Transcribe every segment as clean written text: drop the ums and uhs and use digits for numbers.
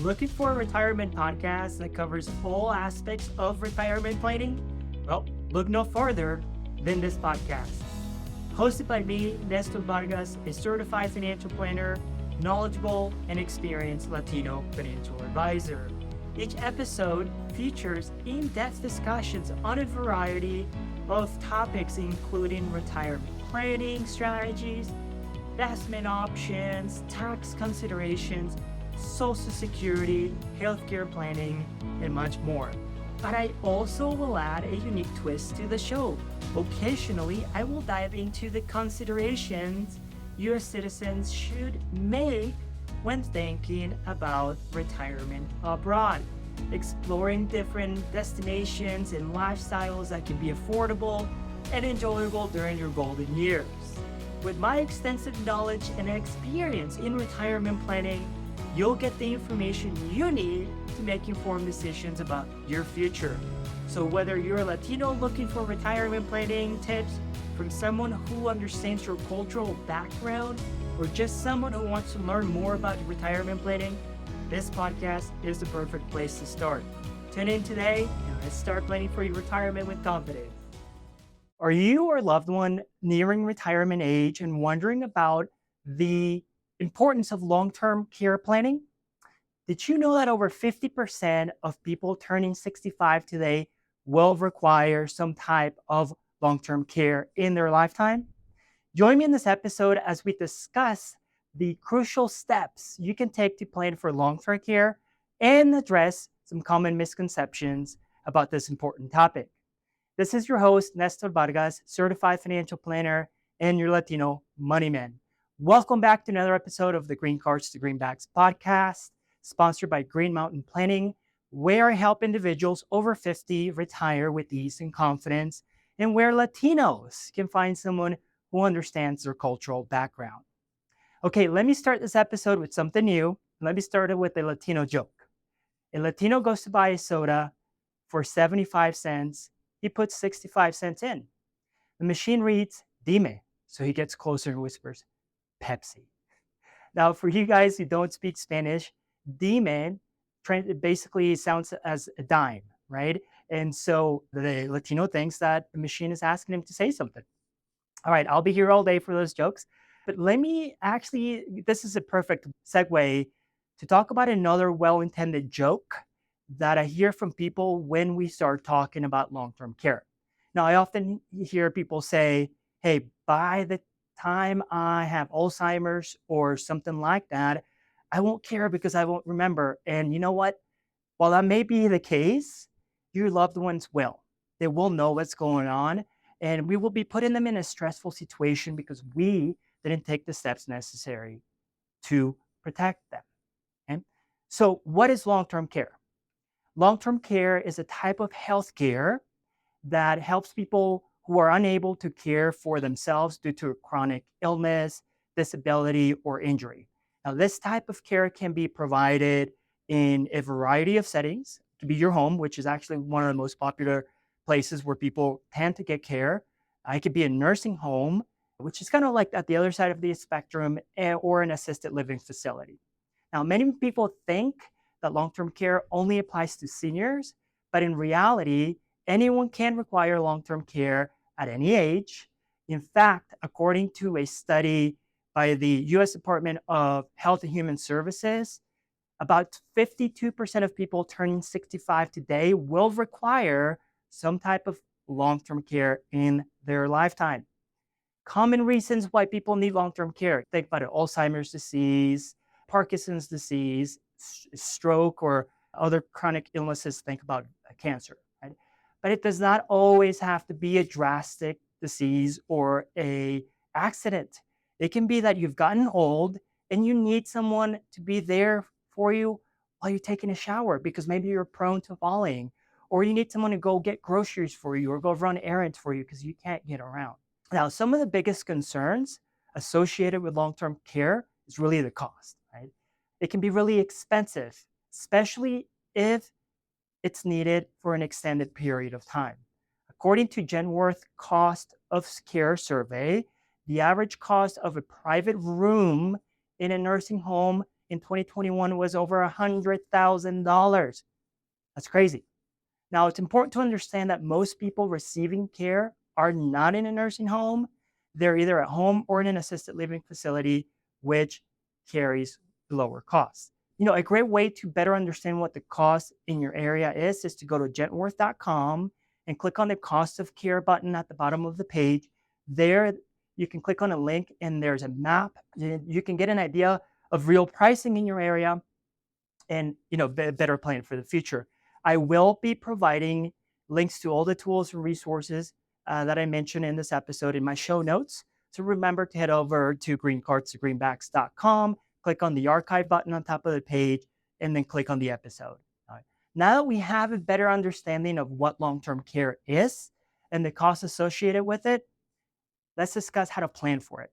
Looking for a retirement podcast that covers all aspects of retirement planning? Well, look no further than this podcast. Hosted by me, Nestor Vargas, a certified financial planner, knowledgeable and experienced Latino financial advisor. Each episode features in-depth discussions on a variety of topics, including retirement planning strategies, investment options, tax considerations, Social Security, healthcare planning, and much more. But I also will add a unique twist to the show. Occasionally, I will dive into the considerations US citizens should make when thinking about retirement abroad, exploring different destinations and lifestyles that can be affordable and enjoyable during your golden years. With my extensive knowledge and experience in retirement planning, you'll get the information you need to make informed decisions about your future. So whether you're a Latino looking for retirement planning tips from someone who understands your cultural background, or just someone who wants to learn more about retirement planning, this podcast is the perfect place to start. Tune in today and let's start planning for your retirement with confidence. Are you or a loved one nearing retirement age and wondering about the importance of long-term care planning? Did you know that over 50% of people turning 65 today will require some type of long-term care in their lifetime? Join me in this episode as we discuss the crucial steps you can take to plan for long-term care and address some common misconceptions about this important topic. This is your host, Nestor Vargas, certified financial planner and your Latino money man. Welcome back to another episode of the Green Cards to Greenbacks podcast, sponsored by Green Mountain Planning, where I help individuals over 50 retire with ease and confidence, and where Latinos can find someone who understands their cultural background. Okay, let me start this episode with something new. Let me start it with a Latino joke. A Latino goes to buy a soda for 75 cents. He puts 65 cents in. The machine reads, Dime. So he gets closer and whispers, Pepsi. Now, for you guys who don't speak Spanish, Dime basically sounds as a dime, right? And so the Latino thinks that the machine is asking him to say something. All right, I'll be here all day for those jokes. But this is a perfect segue to talk about another well-intended joke that I hear from people when we start talking about long-term care. Now, I often hear people say, hey, by the time I have Alzheimer's or something like that, I won't care because I won't remember. And you know what? While that may be the case, your loved ones will. They will know what's going on, and we will be putting them in a stressful situation because we didn't take the steps necessary to protect them. Okay? So what is long-term care? Long-term care is a type of health care that helps people who are unable to care for themselves due to a chronic illness, disability, or injury. Now, this type of care can be provided in a variety of settings. It could be your home, which is actually one of the most popular places where people tend to get care. It could be a nursing home, which is kind of like at the other side of the spectrum, or an assisted living facility. Now, many people think that long-term care only applies to seniors, but in reality, anyone can require long-term care at any age. In fact, according to a study by the US Department of Health and Human Services, about 52% of people turning 65 today will require some type of long-term care in their lifetime. Common reasons why people need long-term care. Think about it, Alzheimer's disease, Parkinson's disease, stroke, or other chronic illnesses. Think about cancer. Right? But it does not always have to be a drastic disease or a accident. It can be that you've gotten old and you need someone to be there for you while you're taking a shower because maybe you're prone to falling, or you need someone to go get groceries for you or go run errands for you because you can't get around. Now, some of the biggest concerns associated with long-term care is really the cost, right? It can be really expensive, especially if it's needed for an extended period of time. According to Genworth Cost of Care Survey, the average cost of a private room in a nursing home in 2021 was over $100,000. That's crazy. Now, it's important to understand that most people receiving care are not in a nursing home. They're either at home or in an assisted living facility, which carries lower costs. A great way to better understand what the cost in your area is to go to gentworth.com and click on the cost of care button at the bottom of the page. There, you can click on a link and there's a map. You can get an idea of real pricing in your area and better plan for the future. I will be providing links to all the tools and resources that I mentioned in this episode in my show notes. So remember to head over to greencards2greenbacks.com, click on the archive button on top of the page, and then click on the episode. All right. Now that we have a better understanding of what long-term care is and the costs associated with it, let's discuss how to plan for it.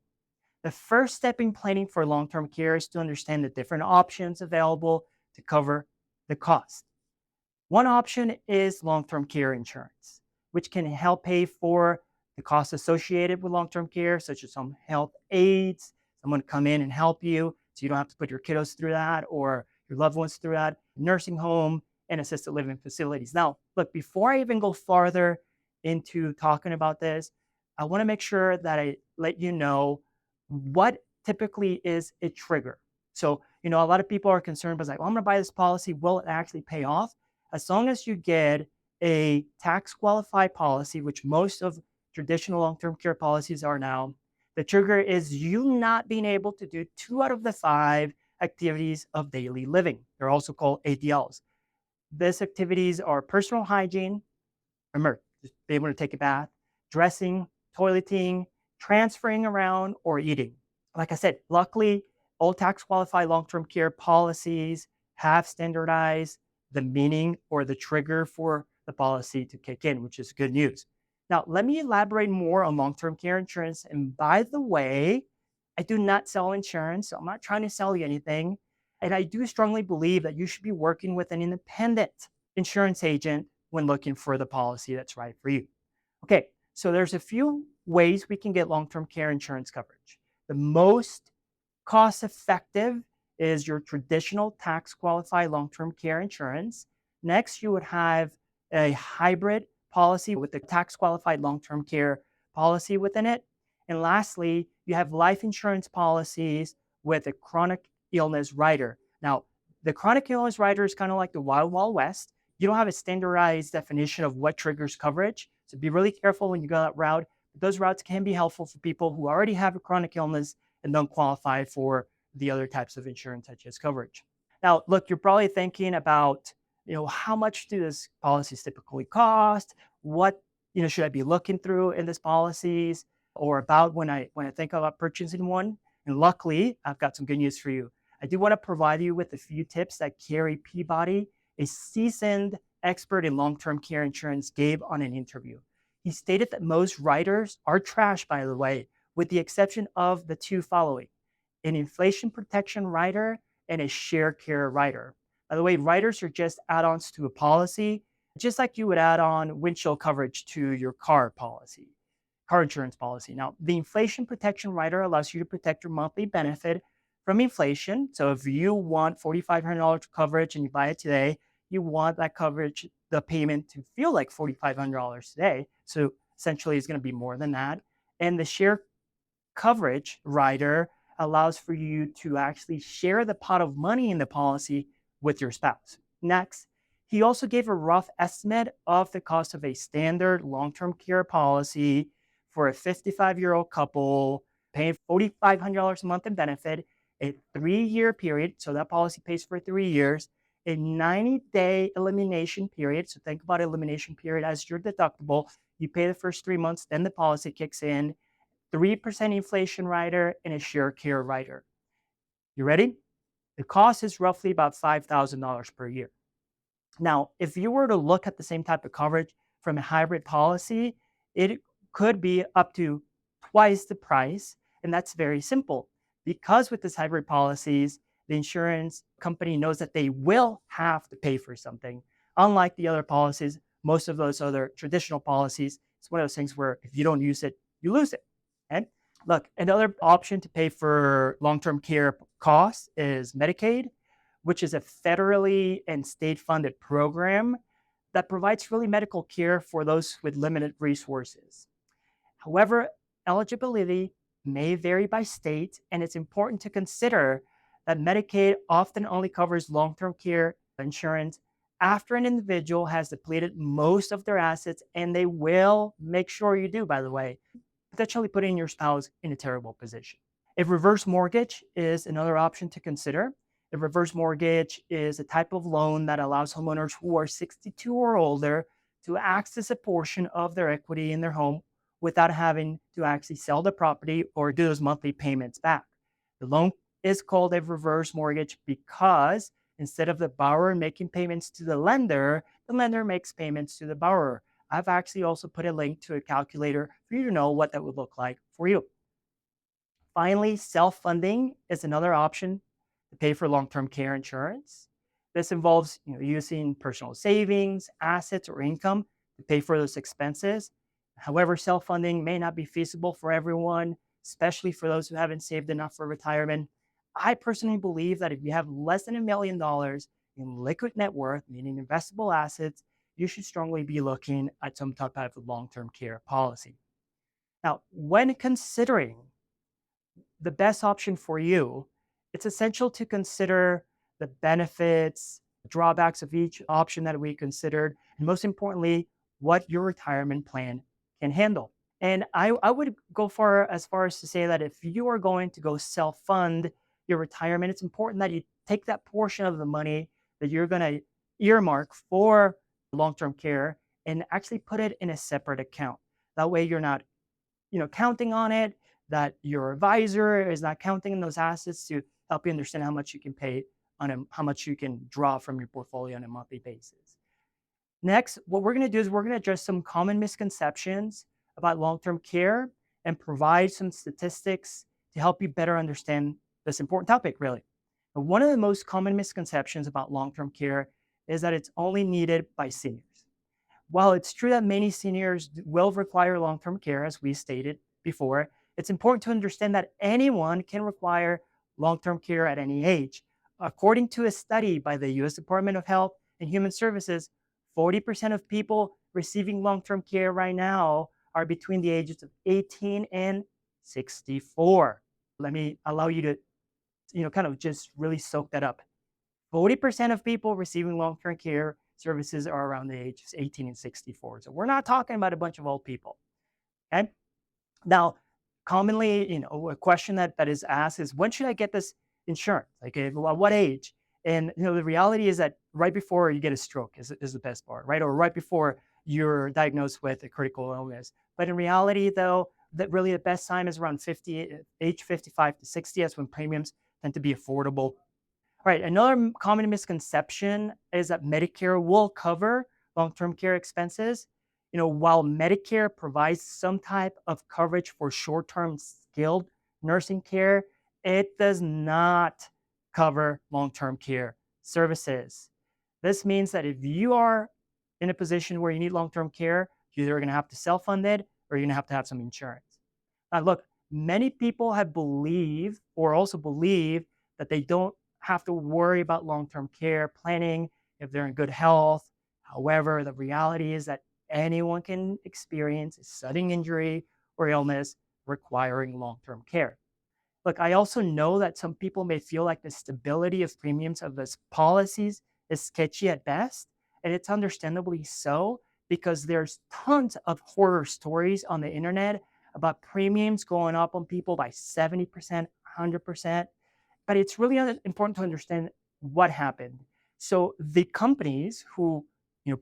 The first step in planning for long-term care is to understand the different options available to cover the cost. One option is long-term care insurance, which can help pay for the costs associated with long-term care, such as some health aides, someone to come in and help you so you don't have to put your kiddos through that or your loved ones through that, nursing home and assisted living facilities. Now, look, before I even go farther into talking about this, I want to make sure that I let you know what typically is a trigger. So, a lot of people are concerned, but like, well, I'm going to buy this policy. Will it actually pay off? As long as you get a tax qualified policy, which most of traditional long-term care policies are now, the trigger is you not being able to do 2 out of the 5 activities of daily living. They're also called ADLs. These activities are personal hygiene, just being able to take a bath, dressing, toileting, transferring around, or eating. Like I said, luckily, all tax qualified long-term care policies have standardized the meaning or the trigger for the policy to kick in, which is good news. Now, let me elaborate more on long-term care insurance. And by the way, I do not sell insurance, so I'm not trying to sell you anything. And I do strongly believe that you should be working with an independent insurance agent when looking for the policy that's right for you. Okay, so there's a few ways we can get long-term care insurance coverage. The most cost-effective is your traditional tax-qualified long-term care insurance. Next, you would have a hybrid policy with the tax-qualified long-term care policy within it. And lastly, you have life insurance policies with a chronic illness rider. Now, the chronic illness rider is kind of like the Wild Wild West. You don't have a standardized definition of what triggers coverage. So be really careful when you go that route. Those routes can be helpful for people who already have a chronic illness and don't qualify for the other types of insurance such as coverage. Now, look, you're probably thinking about, how much do these policies typically cost? What, should I be looking through in these policies or about when I think about purchasing one? And luckily, I've got some good news for you. I do want to provide you with a few tips that Carrie Peabody, a seasoned expert in long-term care insurance, gave on an interview. He stated that most riders are trash, by the way, with the exception of the 2 following: an inflation protection rider and a share care rider. By the way, riders are just add-ons to a policy, just like you would add on windshield coverage to your car insurance policy. Now, the inflation protection rider allows you to protect your monthly benefit from inflation. So if you want $4,500 coverage and you buy it today, you want that coverage, the payment to feel like $4,500 today. So essentially it's going to be more than that. And the share coverage rider allows for you to actually share the pot of money in the policy with your spouse. Next, he also gave a rough estimate of the cost of a standard long-term care policy for a 55-year-old couple paying $4,500 a month in benefit, a 3-year period. So that policy pays for 3 years, a 90-day elimination period. So think about elimination period as your deductible. You pay the first 3 months, then the policy kicks in, 3% inflation rider, and a share care rider. You ready? The cost is roughly about $5,000 per year. Now, if you were to look at the same type of coverage from a hybrid policy, it could be up to twice the price. And that's very simple. Because with this hybrid policies, the insurance company knows that they will have to pay for something. Unlike the other policies, most of those other traditional policies, it's one of those things where if you don't use it, you lose it. Okay? Look, another option to pay for long-term care costs is Medicaid, which is a federally and state-funded program that provides really medical care for those with limited resources. However, eligibility may vary by state, and it's important to consider that Medicaid often only covers long-term care insurance after an individual has depleted most of their assets, and they will make sure you do, by the way, potentially putting your spouse in a terrible position. A reverse mortgage is another option to consider. A reverse mortgage is a type of loan that allows homeowners who are 62 or older to access a portion of their equity in their home without having to actually sell the property or do those monthly payments back. The loan is called a reverse mortgage because instead of the borrower making payments to the lender makes payments to the borrower. I've actually also put a link to a calculator for you to know what that would look like for you. Finally, self-funding is another option to pay for long-term care insurance. This involves using personal savings, assets, or income to pay for those expenses. However, self-funding may not be feasible for everyone, especially for those who haven't saved enough for retirement. I personally believe that if you have less than $1 million in liquid net worth, meaning investable assets, you should strongly be looking at some type of long-term care policy. Now, when considering the best option for you, it's essential to consider the benefits, the drawbacks of each option that we considered, and most importantly, what your retirement plan can handle. And I would go as far as to say that if you are going to go self fund your retirement, it's important that you take that portion of the money that you're going to earmark for long term care and actually put it in a separate account. That way, you're not counting on it, that your advisor is not counting in those assets to help you understand how much you can pay how much you can draw from your portfolio on a monthly basis. Next, what we're going to do is we're going to address some common misconceptions about long-term care and provide some statistics to help you better understand this important topic, really. And one of the most common misconceptions about long-term care is that it's only needed by seniors. While it's true that many seniors will require long term care, as we stated before, it's important to understand that anyone can require long term care at any age. According to a study by the US Department of Health and Human Services, 40% of people receiving long term care right now are between the ages of 18 and 64. Let me allow you to, kind of just really soak that up. 40% of people receiving long-term care services are around the ages 18 and 64. So we're not talking about a bunch of old people. Okay. Now, commonly, a question that is asked is, when should I get this insurance? Like, at what age? And the reality is that right before you get a stroke is the best part, right? Or right before you're diagnosed with a critical illness. But in reality, though, that really the best time is around age 55 to 60. That's when premiums tend to be affordable. All right, another common misconception is that Medicare will cover long-term care expenses. While Medicare provides some type of coverage for short-term skilled nursing care, it does not cover long-term care services. This means that if you are in a position where you need long-term care, you're either going to have to self-fund it or you're going to have some insurance. Now, look, many people have believed or also believe that they don't have to worry about long-term care planning if they're in good health. However, the reality is that anyone can experience a sudden injury or illness requiring long-term care. Look, I also know that some people may feel like the stability of premiums of these policies is sketchy at best, and it's understandably so because there's tons of horror stories on the internet about premiums going up on people by 70%, 100%. But it's really important to understand what happened. So the companies who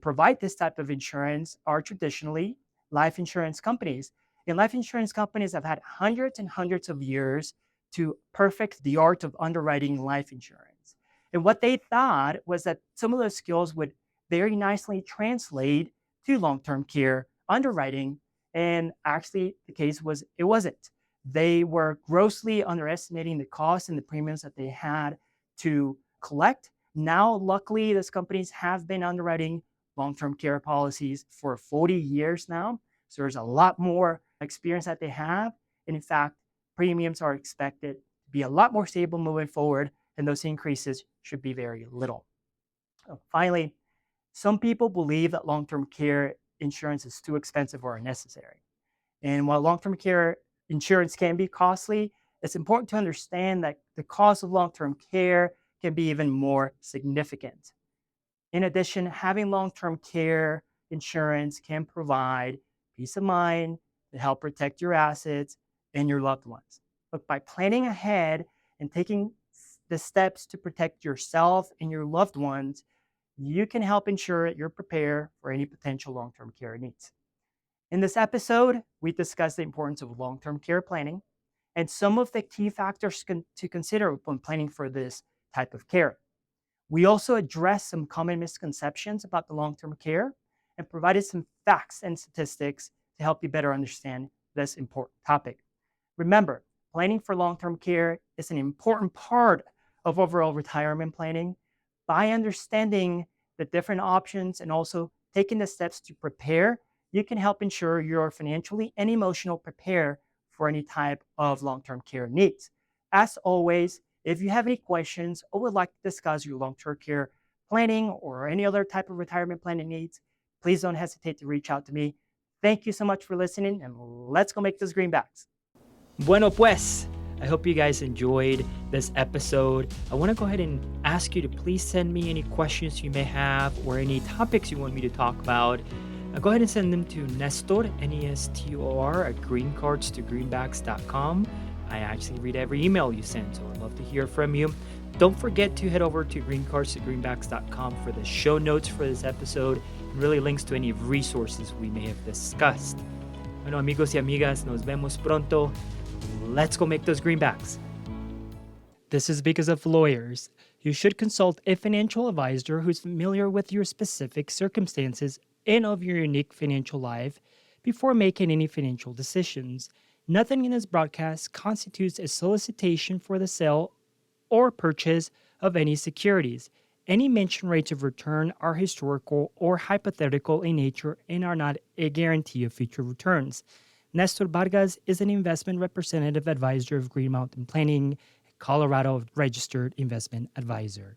provide this type of insurance are traditionally life insurance companies. And life insurance companies have had hundreds and hundreds of years to perfect the art of underwriting life insurance. And what they thought was that some of those skills would very nicely translate to long-term care underwriting. And actually, the case was it wasn't. They were grossly underestimating the costs and the premiums that they had to collect. Now, luckily, these companies have been underwriting long-term care policies for 40 years now. So there's a lot more experience that they have. And in fact, premiums are expected to be a lot more stable moving forward, and those increases should be very little. Finally, some people believe that long term care insurance is too expensive or unnecessary. And while long term care insurance can be costly, it's important to understand that the cost of long term care can be even more significant. In addition, having long term care insurance can provide peace of mind to help protect your assets and your loved ones. But by planning ahead and taking the steps to protect yourself and your loved ones, you can help ensure that you're prepared for any potential long term care needs. In this episode, we discuss the importance of long term care planning and some of the key factors to consider when planning for this type of care. We also addressed some common misconceptions about the long term care and provided some facts and statistics to help you better understand this important topic. Remember, planning for long term care is an important part of overall retirement planning. By understanding the different options and also taking the steps to prepare, you can help ensure you're financially and emotionally prepared for any type of long term care needs. As always, if you have any questions or would like to discuss your long term care planning or any other type of retirement planning needs, please don't hesitate to reach out to me. Thank you so much for listening, and let's go make those greenbacks. Bueno, pues, I hope you guys enjoyed this episode. I want to go ahead and ask you to please send me any questions you may have or any topics you want me to talk about. Go ahead and send them to Nestor, Nestor, at greencardstogreenbacks.com. I actually read every email you send, so I'd love to hear from you. Don't forget to head over to greencardstogreenbacks.com for the show notes for this episode and really links to any resources we may have discussed. Bueno, amigos y amigas, nos vemos pronto. Let's go make those greenbacks. This is because of lawyers. You should consult a financial advisor who's familiar with your specific circumstances and of your unique financial life before making any financial decisions. Nothing in this broadcast constitutes a solicitation for the sale or purchase of any securities. Any mentioned rates of return are historical or hypothetical in nature and are not a guarantee of future returns. Nestor Vargas is an investment representative advisor of Green Mountain Planning, a Colorado registered investment advisor.